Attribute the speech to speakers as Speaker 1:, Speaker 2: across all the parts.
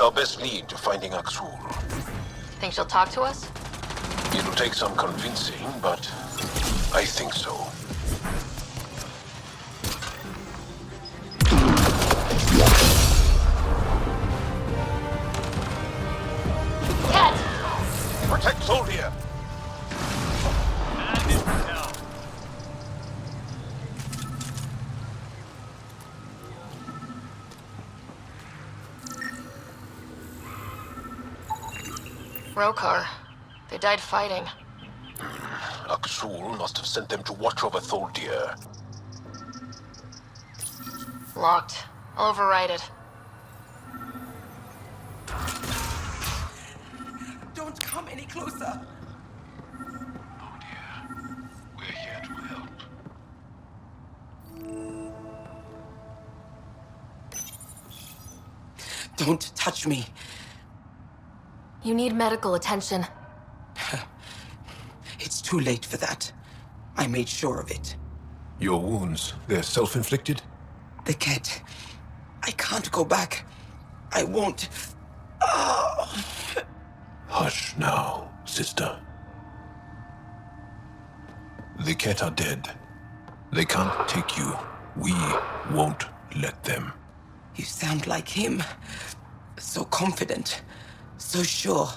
Speaker 1: our best lead to finding Aksul.
Speaker 2: Think she'll talk to us?
Speaker 1: It'll take some convincing, but I think so.
Speaker 2: Cat!
Speaker 1: Protect Soldier!
Speaker 2: Rokar. They died fighting.
Speaker 1: Aksul must have sent them to watch over Tholdir.
Speaker 2: Locked. I'll override it.
Speaker 3: Don't come any closer.
Speaker 1: Oh dear. We're here to help.
Speaker 3: Don't touch me.
Speaker 2: You need medical attention.
Speaker 3: It's too late for that. I made sure of it.
Speaker 1: Your wounds, they're self-inflicted?
Speaker 3: The cat. I can't go back. I won't. Oh.
Speaker 1: Hush now, sister. The Ket are dead. They can't take you. We won't let them.
Speaker 3: You sound like him. So confident. So sure.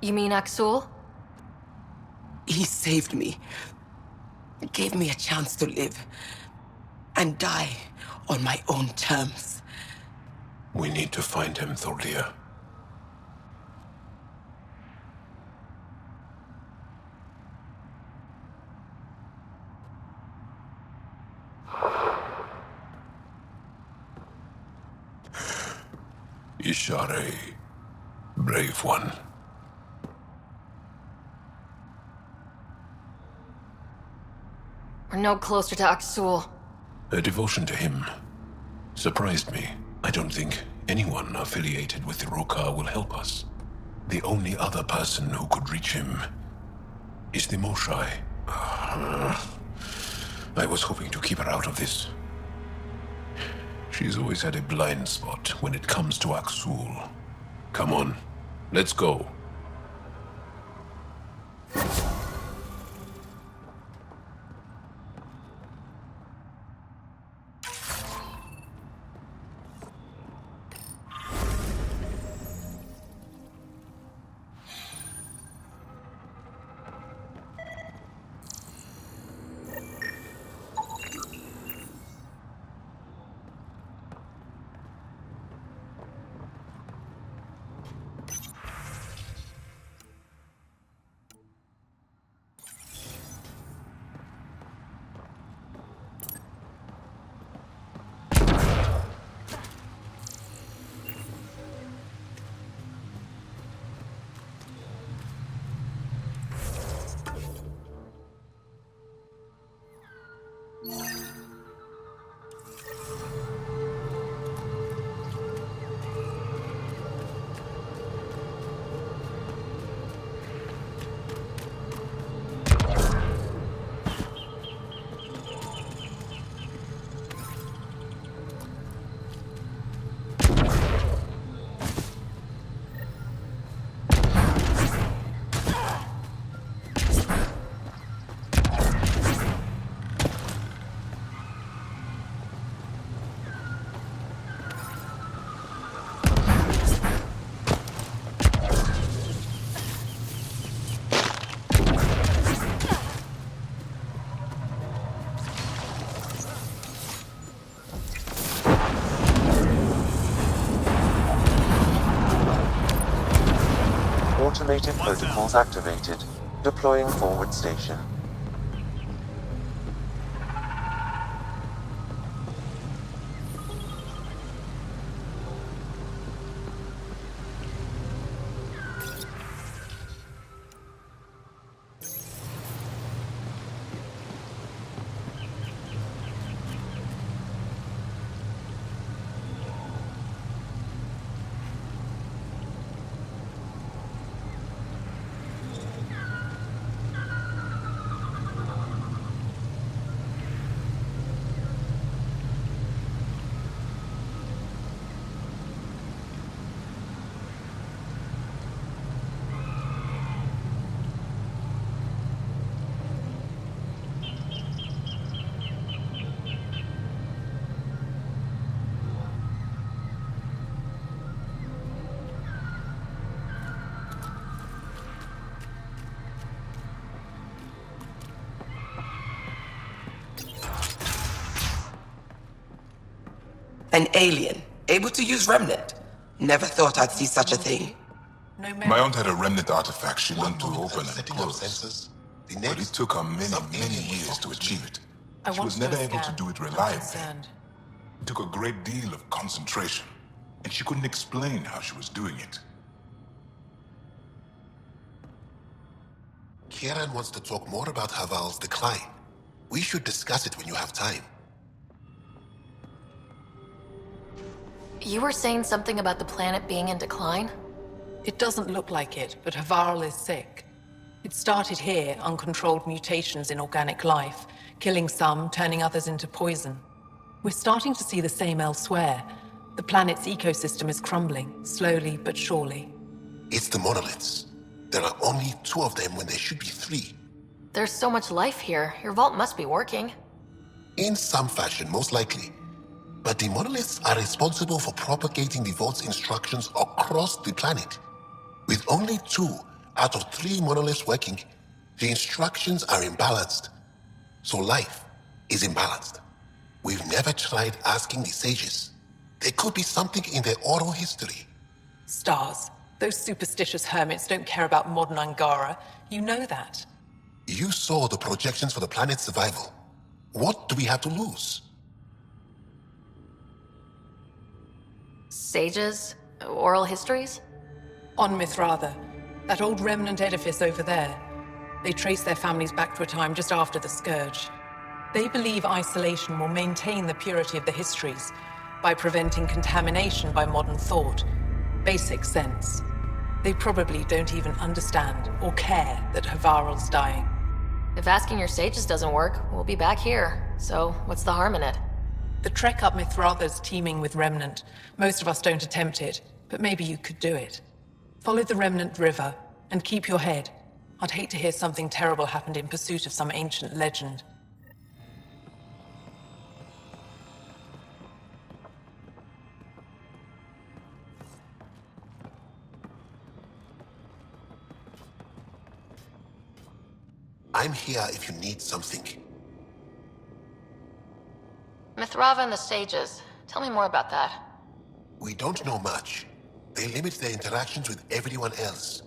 Speaker 2: You mean Aksul?
Speaker 3: He saved me. Gave me a chance to live. And die on my own terms.
Speaker 1: We need to find him, Tholdir. Ishare, brave one.
Speaker 2: We're no closer to Aksul.
Speaker 1: Her devotion to him surprised me. I don't think anyone affiliated with the Rokar will help us. The only other person who could reach him is the Moshai. I was hoping to keep her out of this. She's always had a blind spot when it comes to Aksul. Come on, let's go.
Speaker 4: Automated protocols activated. Deploying forward station.
Speaker 3: An alien, able to use Remnant. Never thought I'd see such a thing.
Speaker 5: My aunt had a remnant artifact she learned to open and close. But it took her many years to achieve it. She was never able to do it reliably. It took a great deal of concentration, and she couldn't explain how she was doing it.
Speaker 6: Kieran wants to talk more about Haval's decline. We should discuss it when you have time.
Speaker 2: You were saying something about the planet being in decline?
Speaker 7: It doesn't look like it, but Havarl is sick. It started here, uncontrolled mutations in organic life, killing some, turning others into poison. We're starting to see the same elsewhere. The planet's ecosystem is crumbling, slowly but surely.
Speaker 6: It's the monoliths. There are only 2 of them when there should be 3.
Speaker 2: There's so much life here. Your vault must be working.
Speaker 6: In some fashion, most likely. But the monoliths are responsible for propagating the vault's instructions across the planet. With only 2 out of 3 monoliths working, the instructions are imbalanced. So life is imbalanced. We've never tried asking the sages. There could be something in their oral history.
Speaker 7: Stars. Those superstitious hermits don't care about modern Angara. You know that.
Speaker 6: You saw the projections for the planet's survival. What do we have to lose?
Speaker 2: Sages? Oral histories?
Speaker 7: On Mithratha, that old remnant edifice over there. They trace their families back to a time just after the Scourge. They believe isolation will maintain the purity of the histories by preventing contamination by modern thought. Basic sense. They probably don't even understand or care that Havarl's dying.
Speaker 2: If asking your sages doesn't work, we'll be back here. So, what's the harm in it?
Speaker 7: The trek up Mithratha's teeming with Remnant. Most of us don't attempt it, but maybe you could do it. Follow the Remnant River, and keep your head. I'd hate to hear something terrible happened in pursuit of some ancient legend.
Speaker 6: I'm here if you need something.
Speaker 2: Mithratha and the sages. Tell me more about that.
Speaker 6: We don't know much. They limit their interactions with everyone else.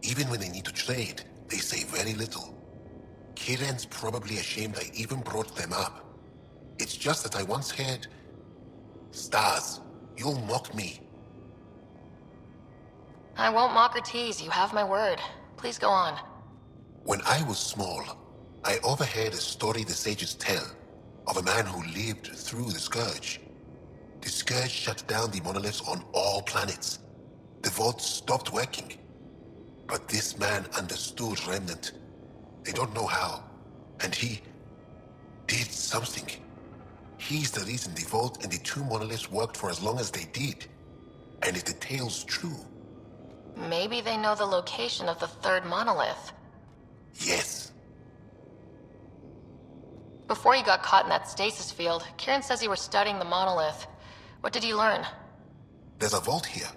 Speaker 6: Even when they need to trade, they say very little. Kieran's probably ashamed I even brought them up. It's just that I once heard... Stars, you'll mock me.
Speaker 2: I won't mock or tease, you have my word. Please go on.
Speaker 6: When I was small, I overheard a story the sages tell of a man who lived through the Scourge. The Scourge shut down the monoliths on all planets. The vault stopped working. But this man understood Remnant. They don't know how. And he did something. He's the reason the vault and the 2 monoliths worked for as long as they did. And if the tale's true...
Speaker 2: Maybe they know the location of the 3rd monolith.
Speaker 6: Yes.
Speaker 2: Before you got caught in that stasis field, Kieran says you were studying the monolith. What did you learn?
Speaker 6: There's a vault here.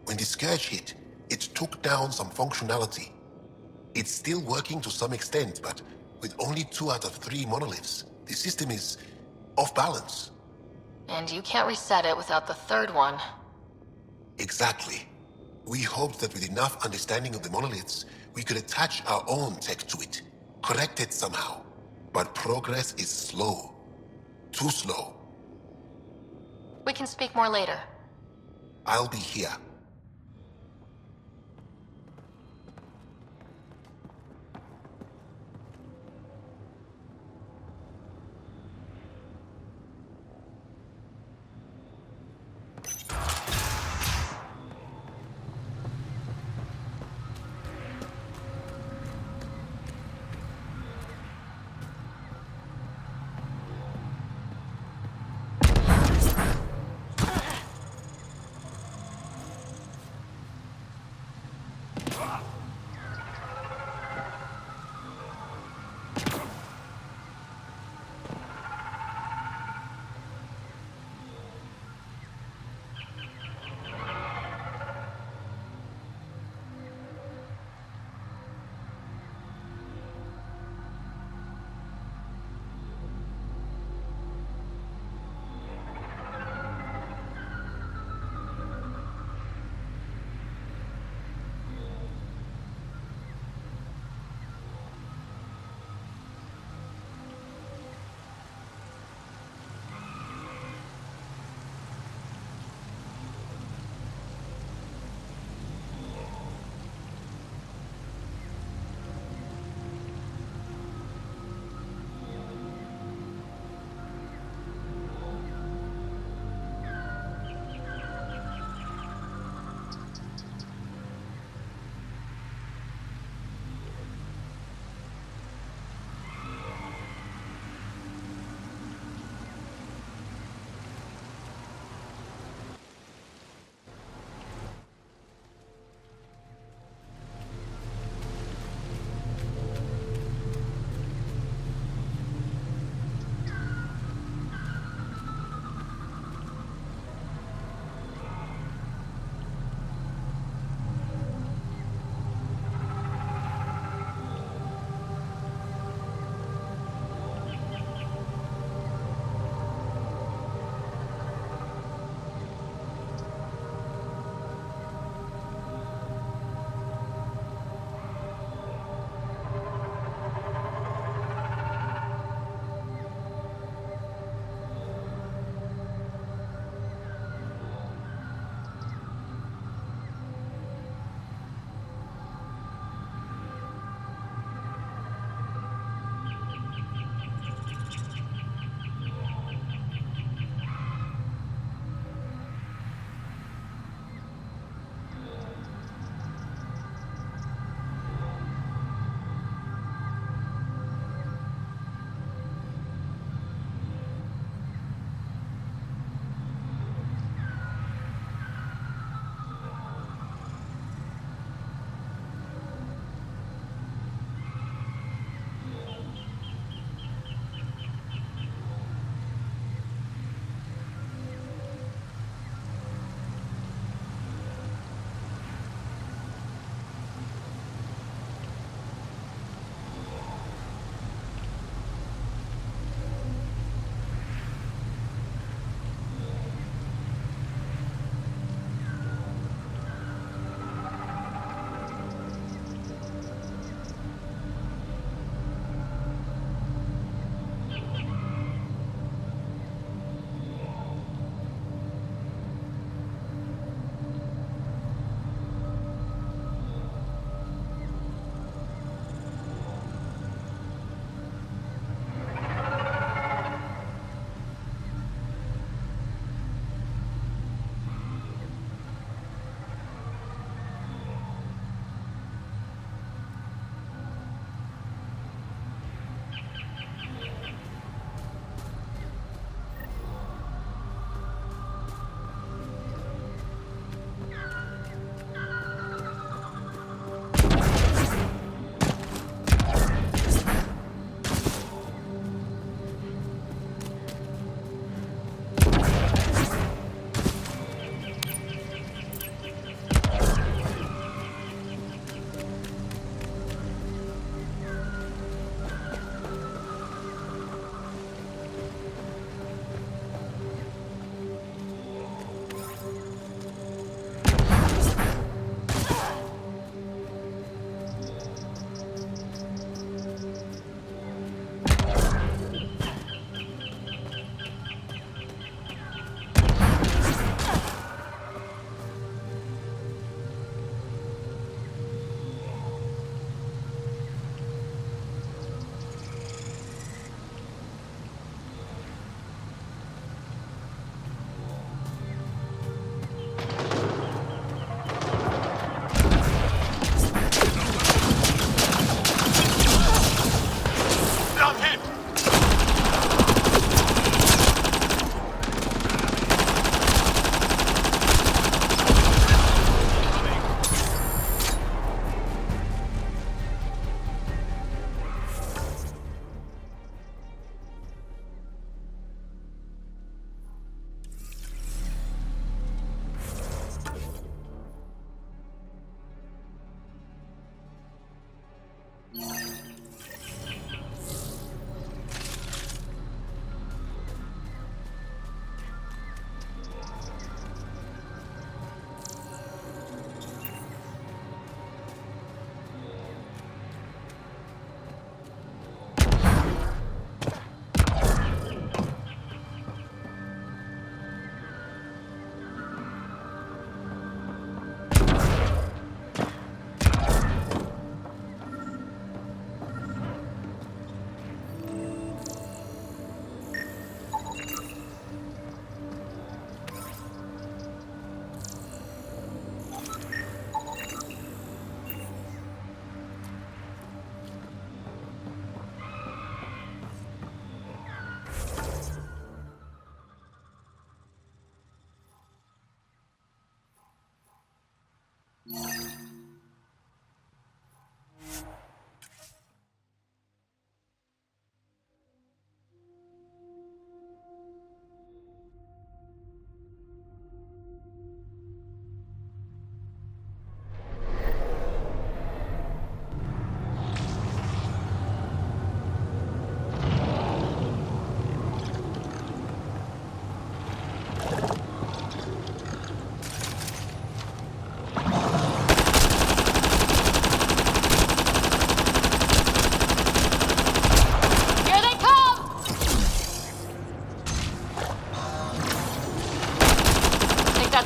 Speaker 6: When the Scourge hit, it took down some functionality. It's still working to some extent, but with only 2 out of 3 monoliths, the system is off balance.
Speaker 2: And you can't reset it without the 3rd one.
Speaker 6: Exactly. We hoped that with enough understanding of the monoliths, we could attach our own tech to it, correct it somehow. But progress is slow. Too slow.
Speaker 2: We can speak more later.
Speaker 6: I'll be here.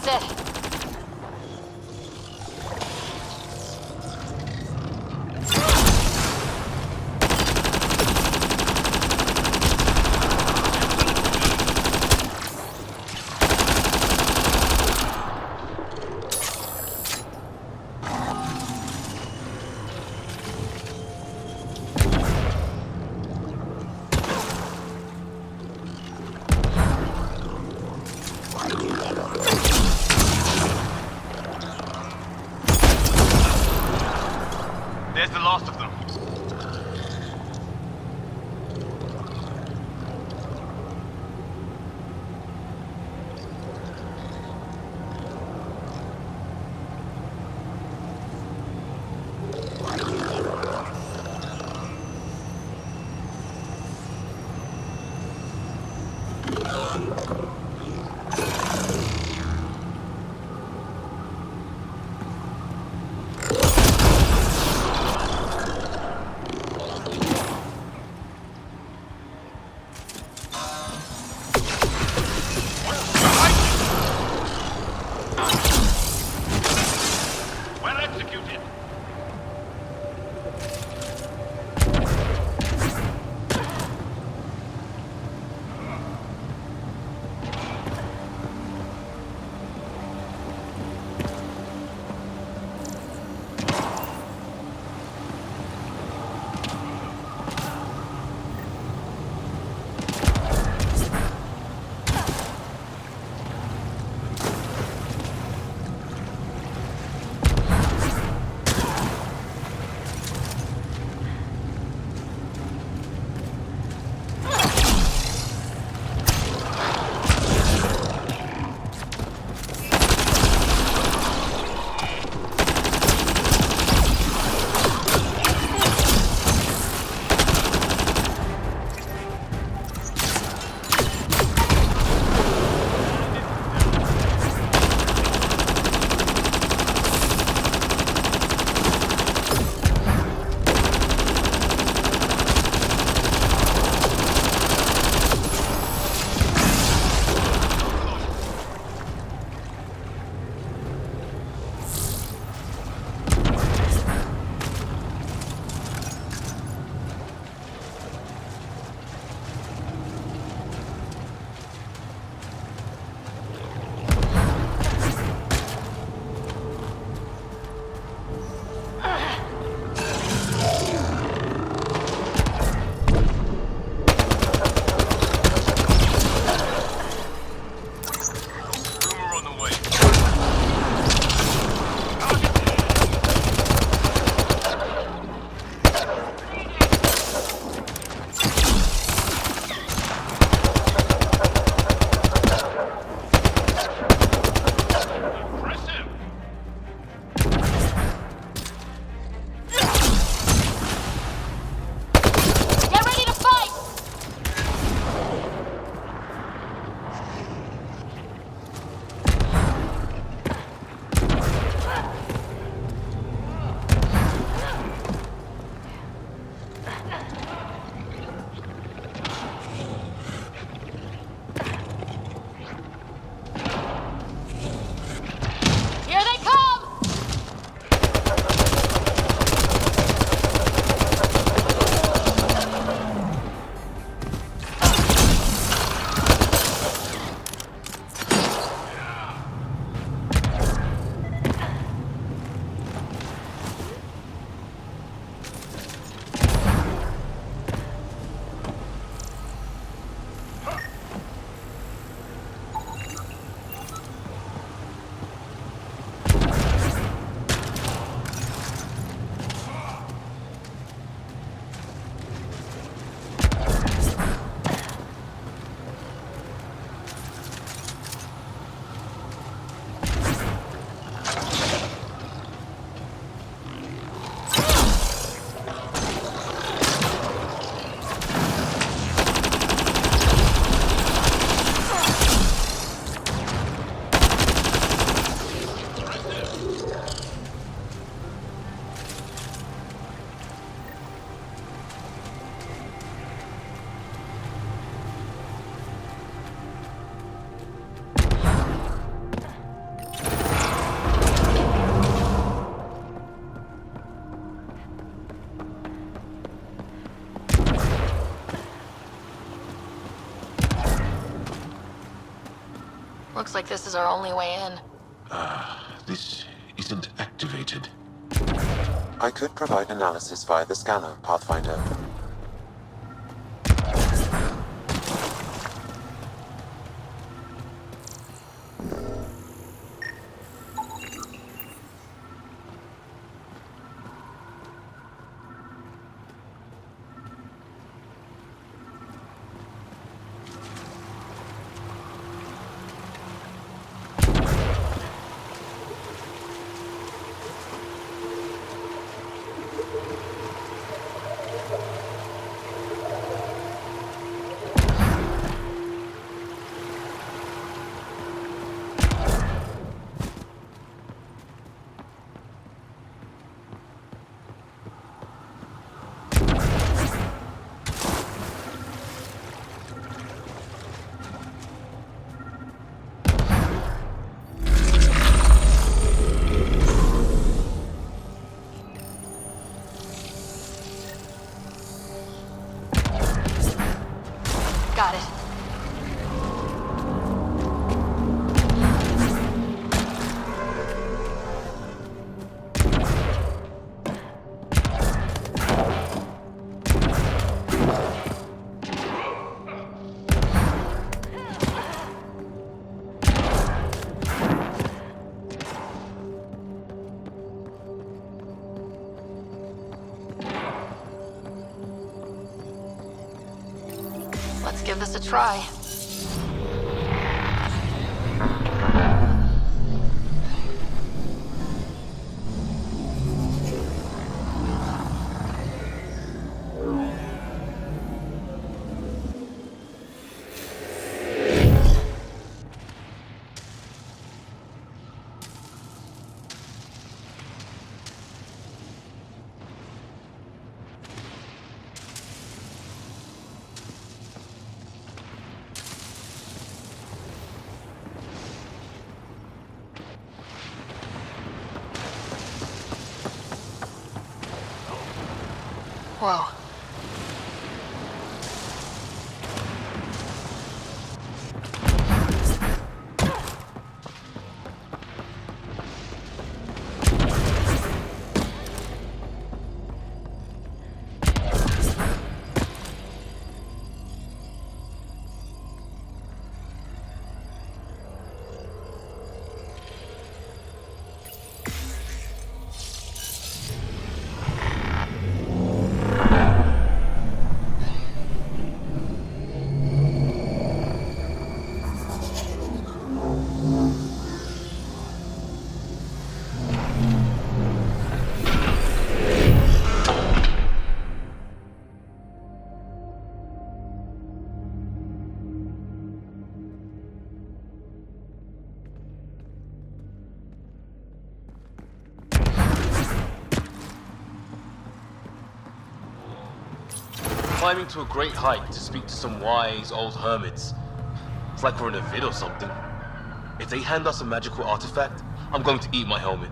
Speaker 2: That's it.
Speaker 8: There's the last of them. Well executed.
Speaker 2: Looks like this is our only way in.
Speaker 1: This isn't activated.
Speaker 4: I could provide analysis via the scanner, Pathfinder.
Speaker 2: Got it. Let's give this a try. Whoa.
Speaker 9: Climbing to a great height to speak to some wise old hermits. It's like we're in a vid or something. If they hand us a magical artifact, I'm going to eat my helmet.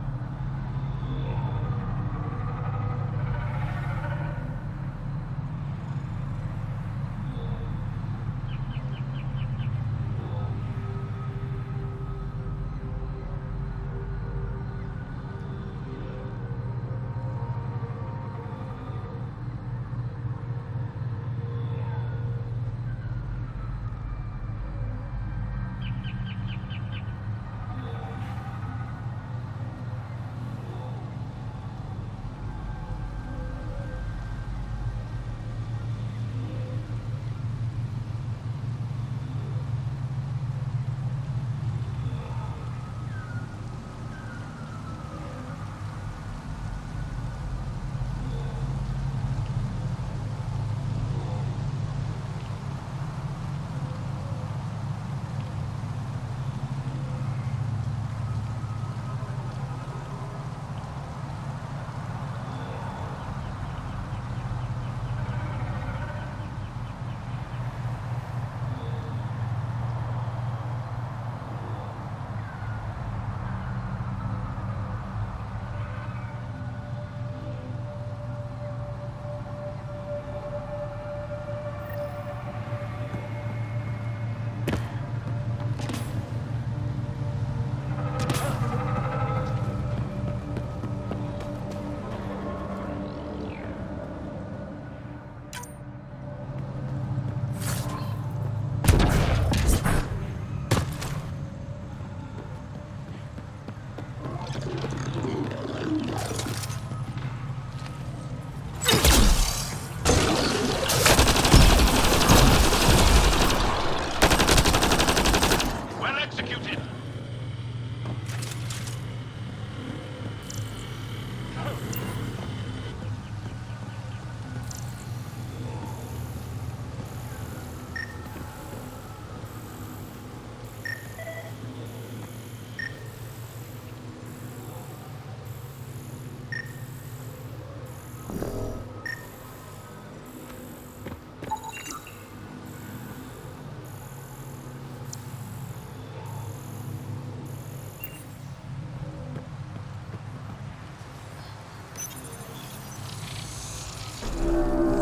Speaker 8: Well executed.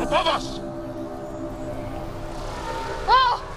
Speaker 8: Above us!
Speaker 2: Whoa!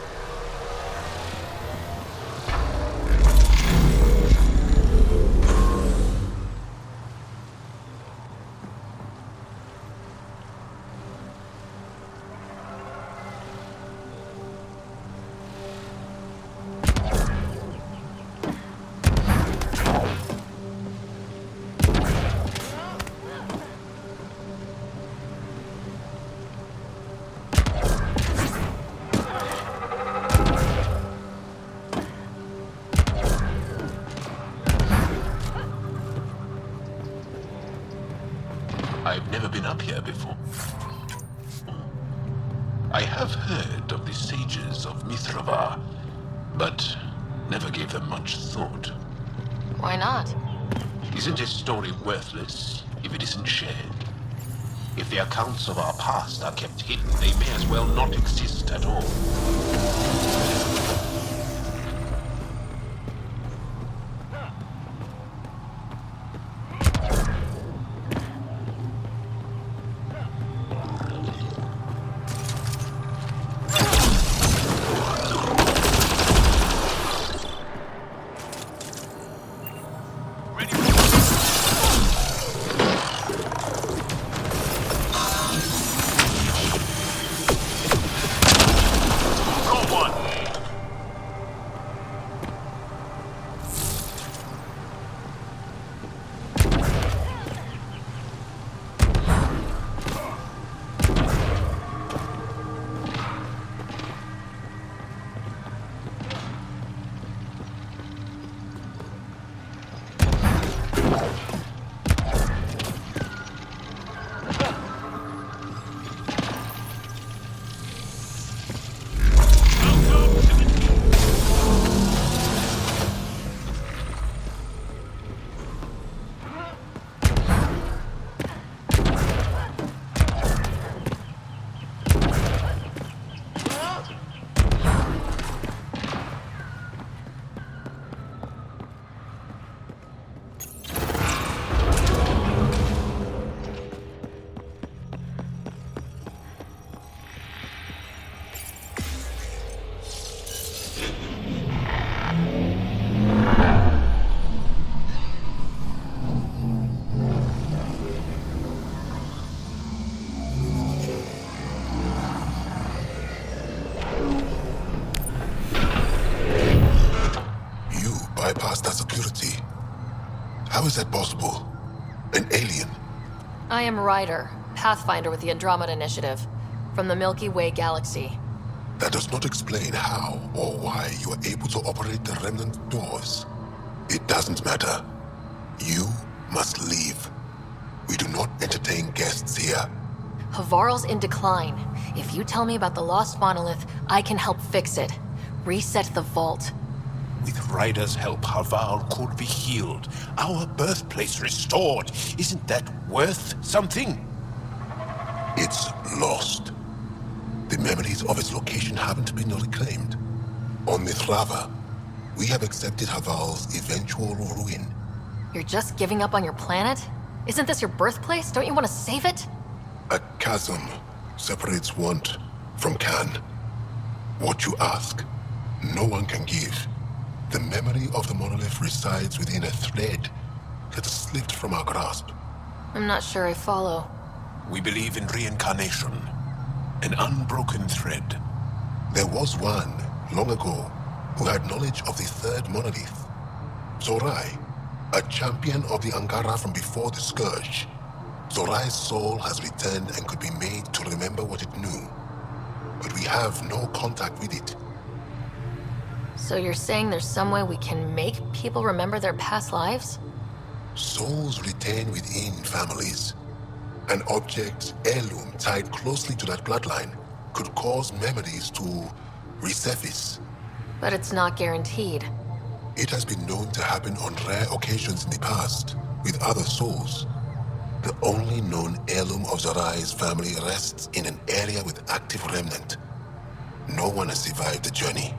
Speaker 1: I've never been up here before. I have heard of the sages of Mithravar, but never gave them much thought.
Speaker 2: Why not?
Speaker 1: Isn't a story worthless if it isn't shared? If the accounts of our past are kept hidden, they may as well not exist at all.
Speaker 6: How is that possible? An alien?
Speaker 2: I am Ryder, Pathfinder with the Andromeda Initiative, from the Milky Way galaxy.
Speaker 6: That does not explain how or why you are able to operate the remnant doors. It doesn't matter. You must leave. We do not entertain guests here.
Speaker 2: Havarl's in decline. If you tell me about the lost monolith, I can help fix it. Reset the vault.
Speaker 1: With Ryder's help, Havarl could be healed. Our birthplace restored. Isn't that worth something?
Speaker 6: It's lost. The memories of its location haven't been reclaimed. On Mithravar, we have accepted Havarl's eventual ruin.
Speaker 2: You're just giving up on your planet? Isn't this your birthplace? Don't you want to save it?
Speaker 6: A chasm separates want from can. What you ask, no one can give. The memory of the monolith resides within a thread that slipped from our grasp.
Speaker 2: I'm not sure I follow.
Speaker 1: We believe in reincarnation. An unbroken thread.
Speaker 6: There was one, long ago, who had knowledge of the third monolith. Zorai, A champion of the Angara from before the Scourge. Zorai's soul has returned and could be made to remember what it knew. But we have no contact with it.
Speaker 2: So you're saying there's some way we can make people remember their past lives?
Speaker 6: Souls retain within families. An object, heirloom tied closely to that bloodline could cause memories to resurface.
Speaker 2: But it's not guaranteed.
Speaker 6: It has been known to happen on rare occasions in the past, with other souls. The only known heirloom of Zorai's family rests in an area with active remnant. No one has survived the journey.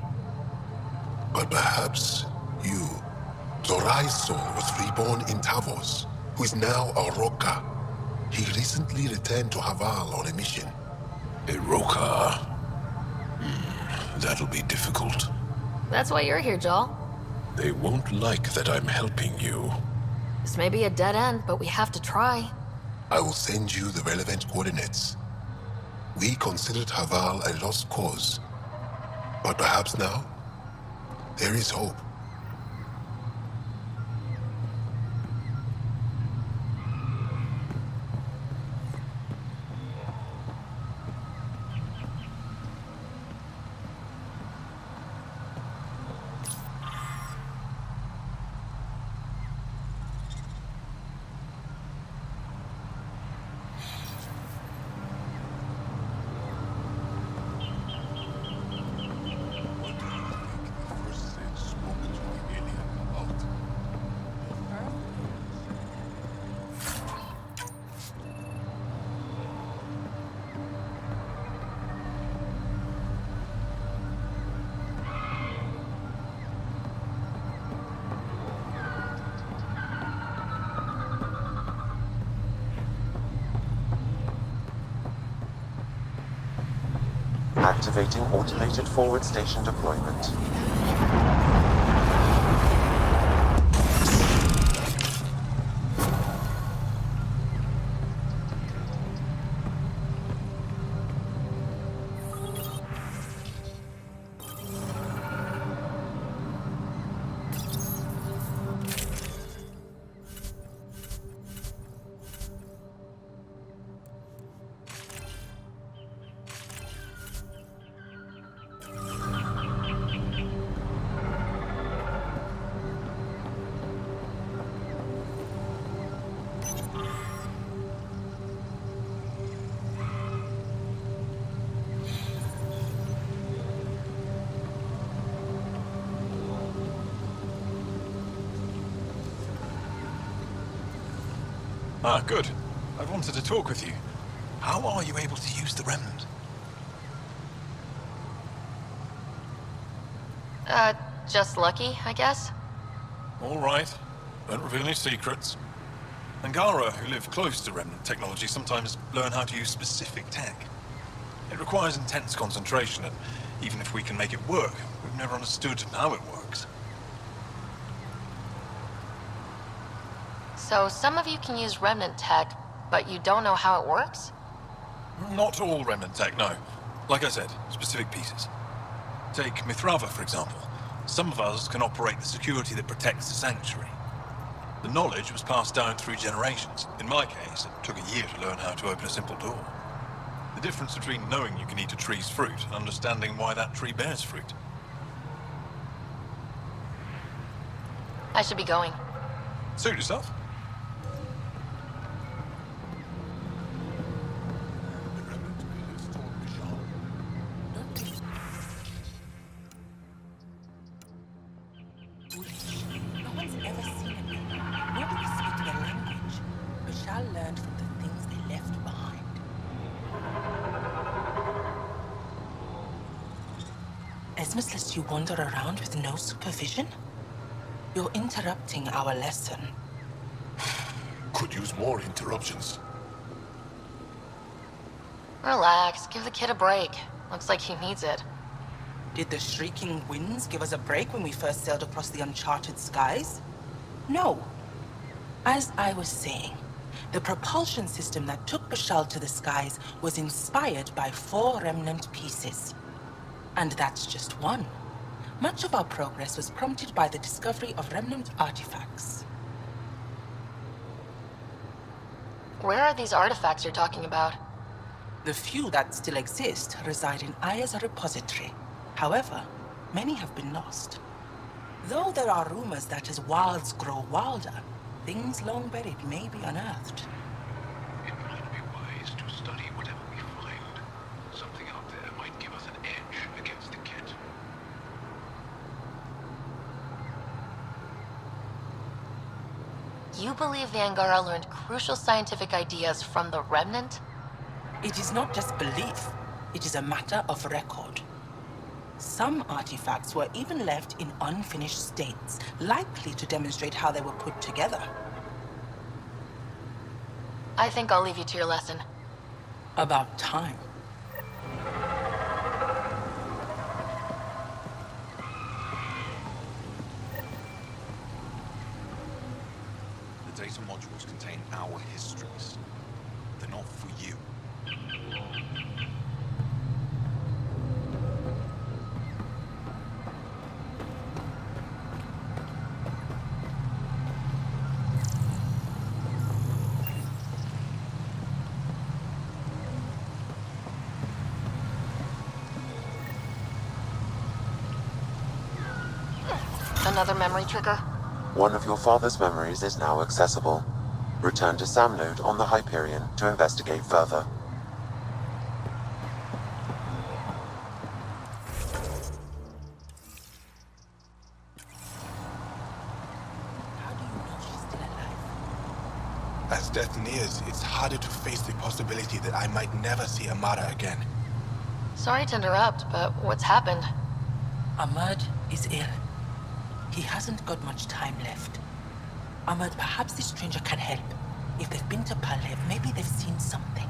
Speaker 6: But perhaps you. Zorai's soul was reborn in Tavos, who is now a Roka. He recently returned to Haval on a mission.
Speaker 1: A Roka? That'll be difficult.
Speaker 2: That's why you're here, Joel.
Speaker 1: They won't like that I'm helping you.
Speaker 2: This may be a dead end, but we have to try.
Speaker 6: I will send you the relevant coordinates. We considered Haval a lost cause. But perhaps now, there is hope.
Speaker 4: Activating automated forward station deployment.
Speaker 10: Ah, good. I wanted to talk with you. How are you able to use the remnant?
Speaker 2: Just lucky, I guess?
Speaker 10: All right. Don't reveal any secrets. Angara, who live close to remnant technology, sometimes learn how to use specific tech. It requires intense concentration, and even if we can make it work, we've never understood how it works.
Speaker 2: So some of you can use remnant tech, but you don't know how it works?
Speaker 10: Not all remnant tech, no. Like I said, specific pieces. Take Mithrava, for example. Some of us can operate the security that protects the sanctuary. The knowledge was passed down through generations. In my case, it took a year to learn how to open a simple door. The difference between knowing you can eat a tree's fruit and understanding why that tree bears fruit.
Speaker 2: I should be going.
Speaker 10: Suit yourself.
Speaker 3: Lets you wander around with no supervision? You're interrupting our lesson.
Speaker 6: Could use more interruptions.
Speaker 2: Relax, give the kid a break. Looks like he needs it.
Speaker 3: Did the shrieking winds give us a break when we first sailed across the uncharted skies? No. As I was saying, the propulsion system that took Bashal to the skies was inspired by 4 remnant pieces. And that's just one. Much of our progress was prompted by the discovery of remnant artifacts.
Speaker 2: Where are these artifacts you're talking about?
Speaker 3: The few that still exist reside in Aya's repository. However, many have been lost. Though there are rumors that as wilds grow wilder, things long buried may be unearthed.
Speaker 8: It might be wise to study whatever we find. Something out there might give us an edge against the kit.
Speaker 2: You believe the Angara learned crucial scientific ideas from the Remnant?
Speaker 3: It is not just belief, it is a matter of record. Some artifacts were even left in unfinished states, likely to demonstrate how they were put together.
Speaker 2: I think I'll leave you to your lesson.
Speaker 3: About time.
Speaker 10: The data modules contain our histories. They're not for you.
Speaker 2: Another memory trigger?
Speaker 4: One of your father's memories is now accessible. Return to Sam node on the Hyperion to investigate further.
Speaker 3: How do you know she's still alive?
Speaker 6: As death nears, it's harder to face the possibility that I might never see Amara again.
Speaker 2: Sorry to interrupt, but what's happened?
Speaker 3: Ahmed is ill. He hasn't got much time left. Ahmed, perhaps this stranger can help. If they've been to Palev, maybe they've seen something.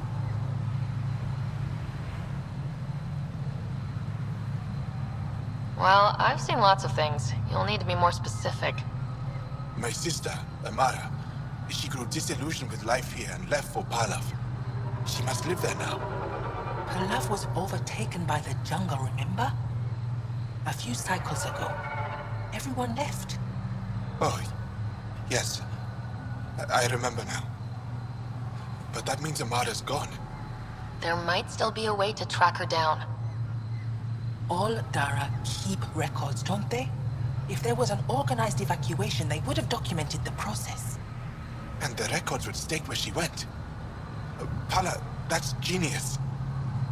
Speaker 2: Well, I've seen lots of things. You'll need to be more specific.
Speaker 6: My sister, Amara, she grew disillusioned with life here and left for Palav. She must live there now.
Speaker 3: Palev was overtaken by the jungle, remember? A few cycles ago. Everyone left.
Speaker 6: Oh, yes. I remember now. But that means Amara's gone.
Speaker 2: There might still be a way to track her down.
Speaker 3: All Dara keep records, don't they? If there was an organized evacuation, they would have documented the process.
Speaker 6: And the records would state where she went. Pala, that's genius.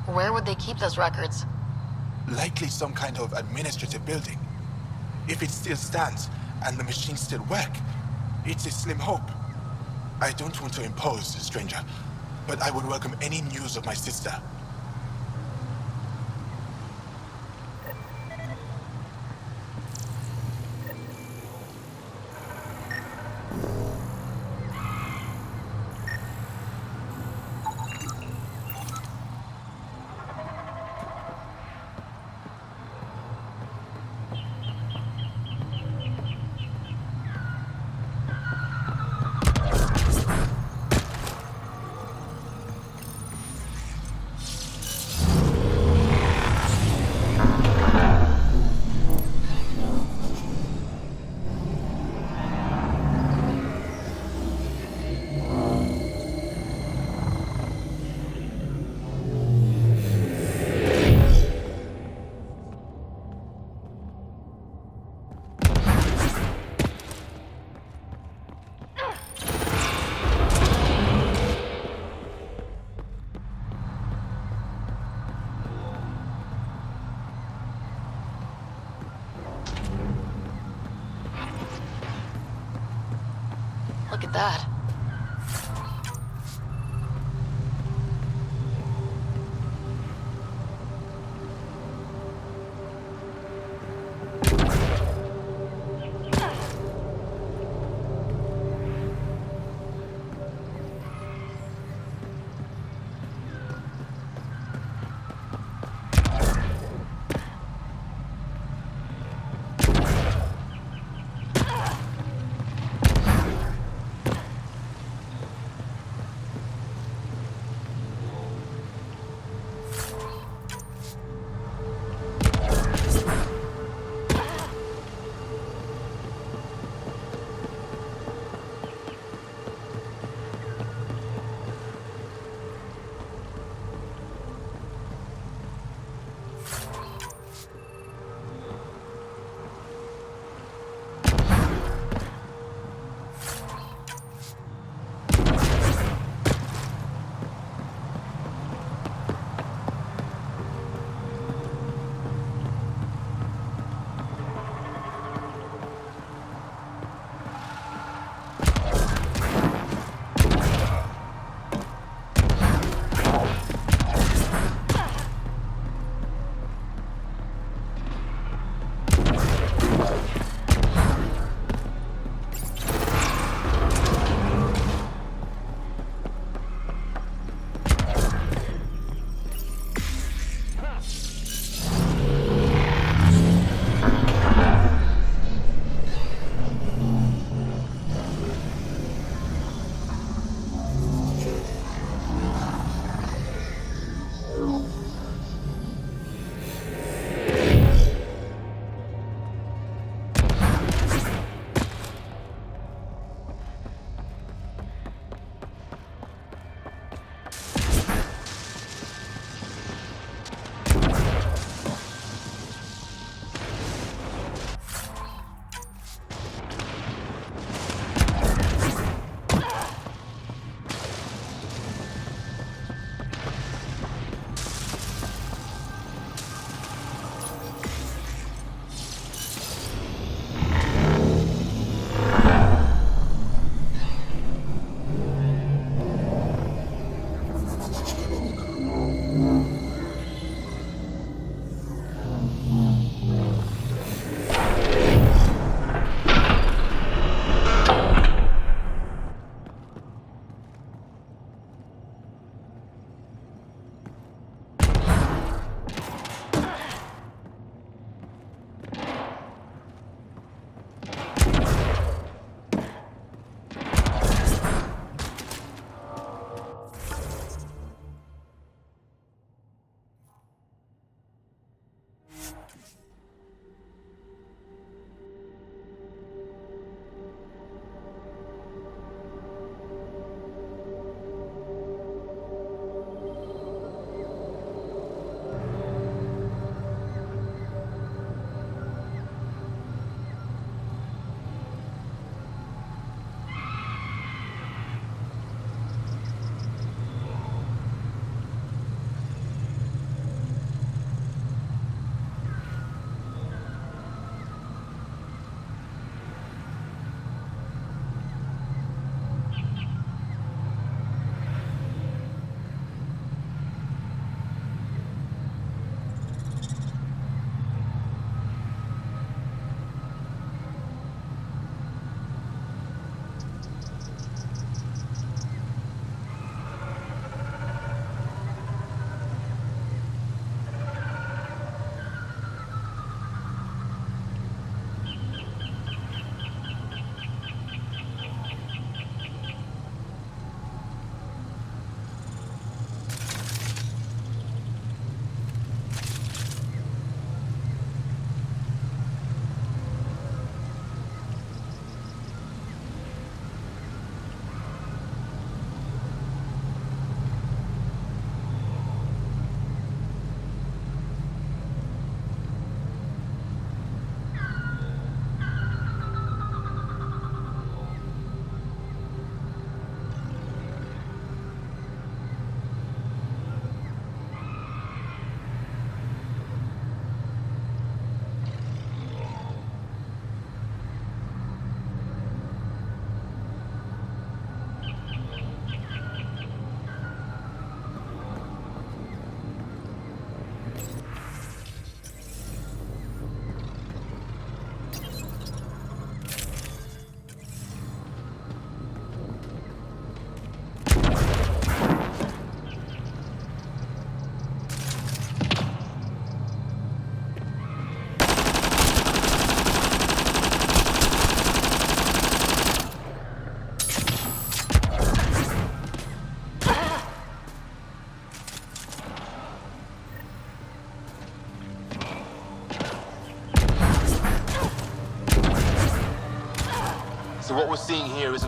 Speaker 2: Where would they keep those records?
Speaker 6: Likely some kind of administrative building. If it still stands, and the machines still work, it's a slim hope. I don't want to impose, stranger, but I would welcome any news of my sister.
Speaker 2: Look at that.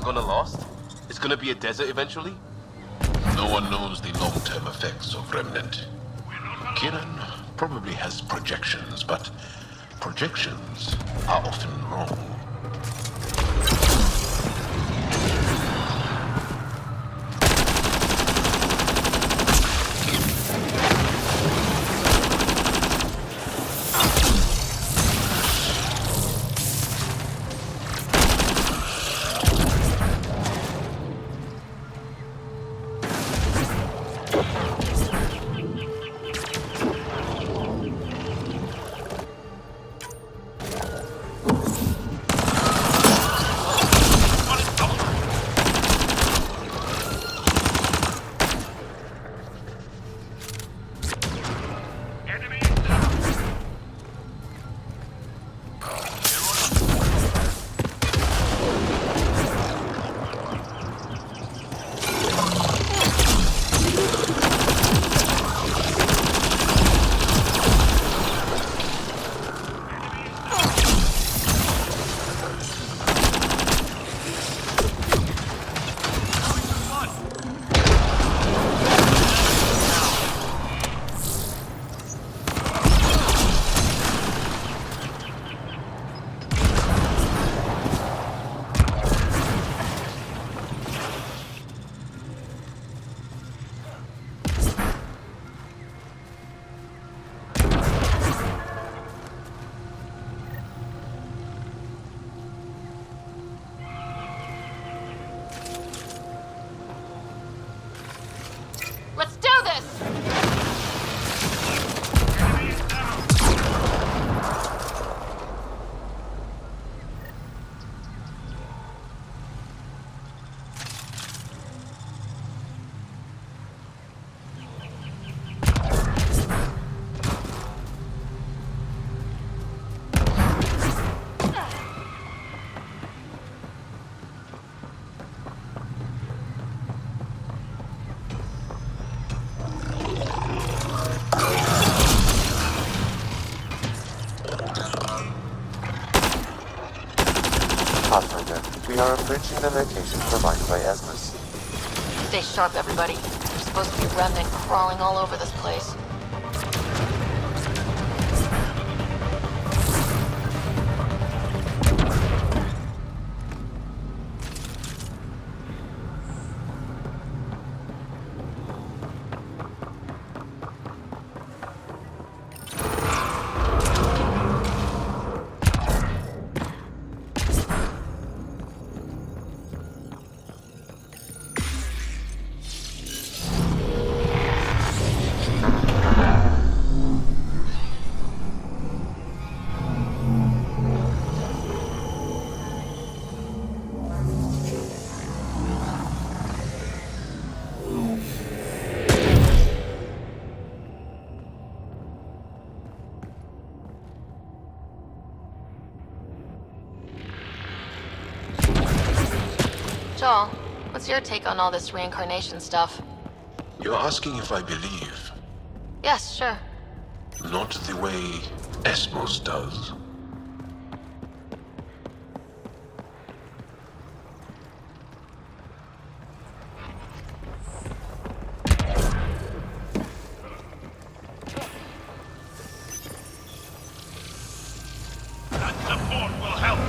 Speaker 9: gonna last? It's gonna be a desert eventually?
Speaker 1: No one knows the long-term effects of Remnant. Kieran probably has projections, but projections are often wrong.
Speaker 2: Let's do this!
Speaker 4: Pathfinder, we are approaching the location provided by Esmus.
Speaker 2: Stay sharp, everybody. There's supposed to be remnant crawling all over this place. Joel, what's your take on all this reincarnation stuff?
Speaker 1: You're asking if I believe,
Speaker 2: Yes, sure.
Speaker 1: not the way Esmos does.
Speaker 8: That support will help.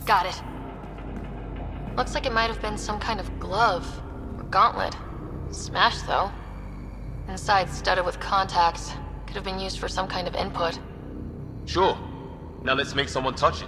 Speaker 2: Got it. Looks like it might have been some kind of glove or gauntlet. Smashed, though. Inside studded with contacts. Could have been used for some kind of input.
Speaker 9: Sure. Now let's make someone touch it.